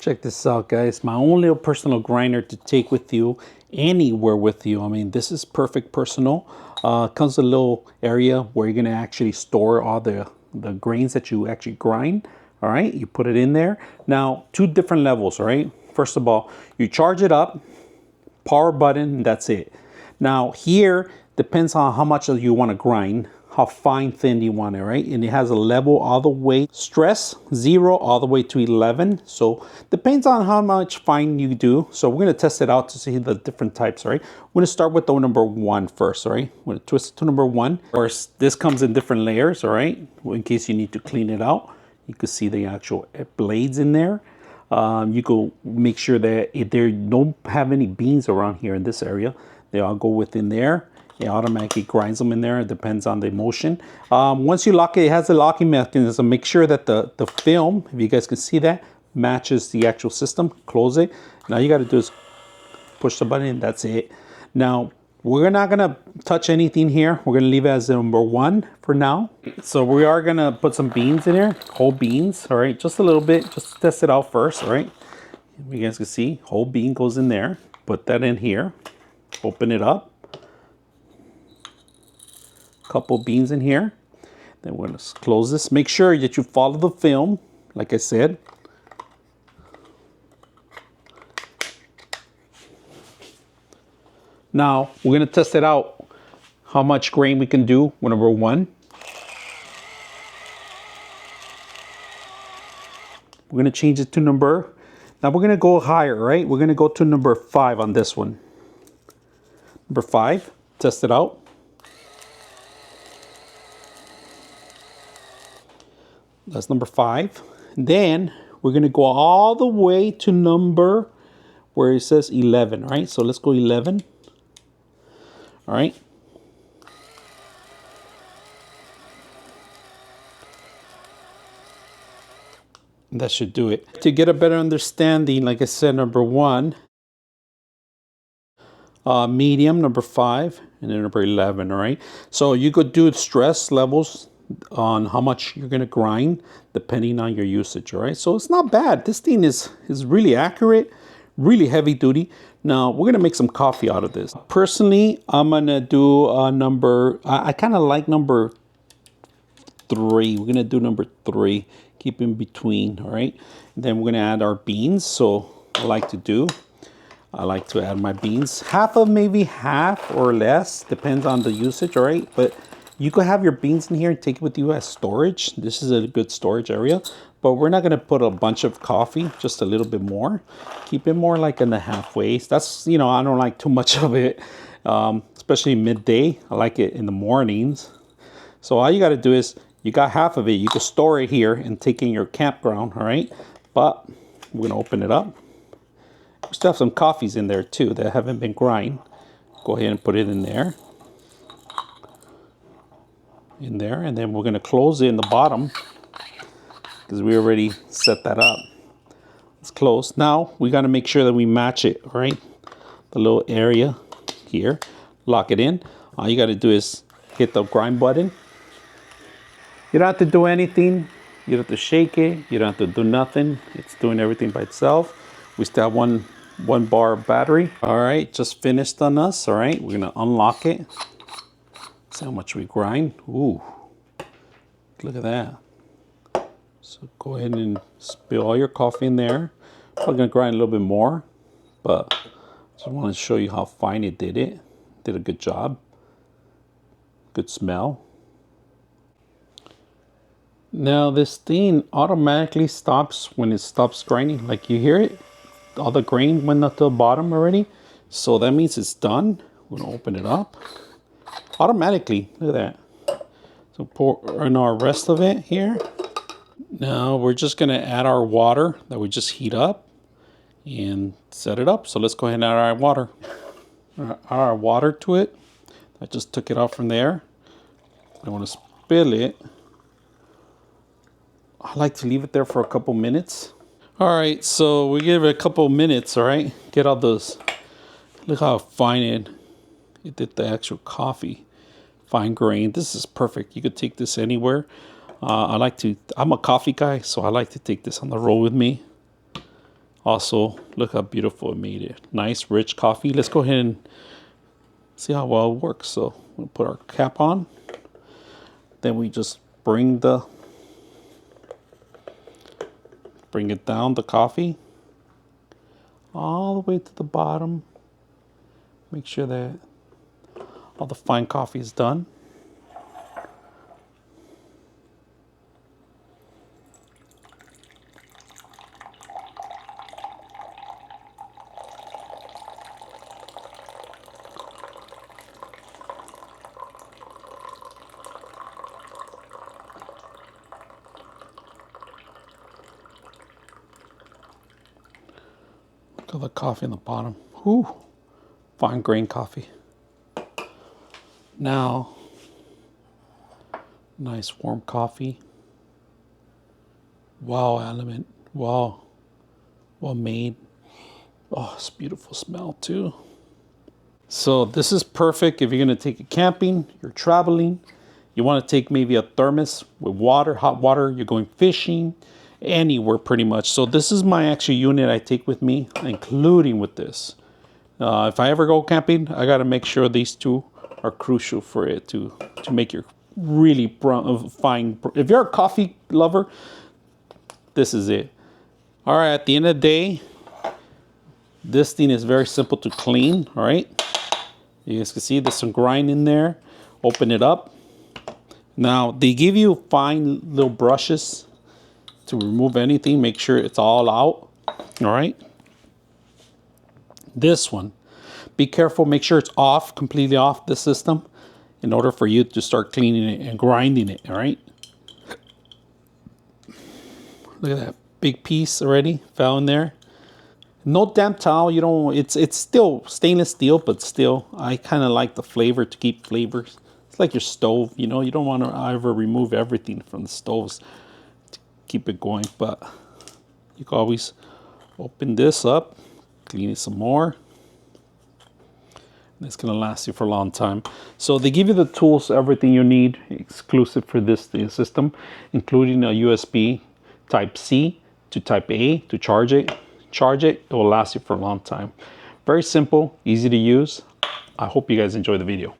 Check this out, guys. My own little personal grinder to take with you anywhere with you. I mean, this is perfect personal. Comes with a little area where you're gonna actually store all the grains that you actually grind. All right, you put it in there. Now, two different levels, all right? First of all, you charge it up, power button, and that's it. Now here, depends on how much you want to grind, how fine, thin you want it, right? And it has a level all the way, stress, 0 all the way to 11. So depends on how much fine you do. So we're gonna test it out to see the different types, right? We're gonna start with the number 1 first, all right? We're gonna twist it to number 1. Of course, this comes in different layers, all right? In case you need to clean it out. You can see the actual blades in there. You go make sure that if they don't have any beans around here in this area, they all go within there. It automatically grinds them in there. It depends on the motion. Once you lock it, it has a locking mechanism. Make sure that the film, if you guys can see that, matches the actual system. Close it. Now you got to do is push the button. That's it. Now we're not gonna touch anything here. We're gonna leave it as number 1 for now. So we are gonna put some beans in here, whole beans. All right, just a little bit, just to test it out first. All right, you guys can see whole bean goes in there. Put that in here. Open it up. Couple beans in here. Then we're gonna close this. Make sure that you follow the film, like I said. Now we're gonna test it out, how much grain we can do with number 1. We're gonna change it to number, now we're gonna go higher, right? We're gonna go to number 5 on this one. Number 5, test it out. That's number 5. Then we're gonna go all the way to number where it says 11, right? So let's go 11. All right. That should do it. To get a better understanding, like I said, number 1, medium, number 5, and then number 11, all right? So you could do stress levels on how much you're gonna grind depending on your usage, all right? So it's not bad. This thing is really accurate, really heavy duty. Now we're gonna make some coffee out of this. Personally, I'm gonna do I kind of like number 3. We're gonna do number 3, keep in between, all right? And then we're gonna add our beans. So I like to add my beans, maybe half or less, depends on the usage, all right? But you could have your beans in here and take it with you as storage. This is a good storage area, but we're not gonna put a bunch of coffee, just a little bit more. Keep it more like in the halfway. That's, you know, I don't like too much of it, especially midday. I like it in the mornings. So all you gotta do is, you got half of it, you can store it here and take in your campground, all right? But we're gonna open it up. We still have some coffees in there too that haven't been grind. Go ahead and put it in there. In there, and then we're gonna close it in the bottom because we already set that up. It's closed. Now we gotta make sure that we match it, all right? The little area here, lock it in. All you gotta do is hit the grind button. You don't have to do anything. You don't have to shake it. You don't have to do nothing. It's doing everything by itself. We still have one bar of battery. All right, just finished on us. All right, we're gonna unlock it. See how much we grind. Ooh, look at that. So go ahead and spill all your coffee in there. Probably gonna grind a little bit more, but just want to show you how fine it did it. Did a good job. Good smell. Now this thing automatically stops when it stops grinding. Like you hear it, all the grain went up to the bottom already. So that means it's done. We're gonna open it up. Automatically, look at that. So pour in our rest of it here. Now we're just gonna add our water that we just heat up and set it up. So let's go ahead and add our water. Add our water to it. I just took it out from there. I wanna spill it. I like to leave it there for a couple minutes. All right, so we give it a couple minutes, all right? Get all those, look how fine it did the actual coffee. Fine grain, this is perfect. You could take this anywhere. I'm a coffee guy, so I like to take this on the road with me. Also, look how beautiful it made it. Nice, rich coffee. Let's go ahead and see how well it works. So we'll put our cap on. Then we just bring it down, the coffee, all the way to the bottom. Make sure that all the fine coffee is done. Look at the coffee in the bottom. Whew. Fine grain coffee. Now, nice warm coffee. Wow, element. Wow. Well made. Oh, it's a beautiful smell too. So this is perfect if you're gonna take it camping, you're traveling, you wanna take maybe a thermos with water, hot water, you're going fishing, anywhere pretty much. So this is my actual unit I take with me, including with this. If I ever go camping, I gotta make sure these two are crucial for it to make your really fine. If you're a coffee lover, this is it. All right, at the end of the day, this thing is very simple to clean, all right? You guys can see there's some grind in there. Open it up. Now, they give you fine little brushes to remove anything. Make sure it's all out, all right? This one, be careful. Make sure it's off, completely off the system in order for you to start cleaning it and grinding it, all right? Look at that big piece already fell in there. No damp towel, you don't, it's still stainless steel, but still, I kind of like the flavor to keep flavors. It's like your stove, you know, you don't want to ever remove everything from the stoves to keep it going, but you can always open this up, clean it some more. And it's gonna last you for a long time. So they give you the tools, everything you need, exclusive for this system, including a USB Type-C to Type-A to charge it. It will last you for a long time. Very simple, easy to use. I hope you guys enjoy the video.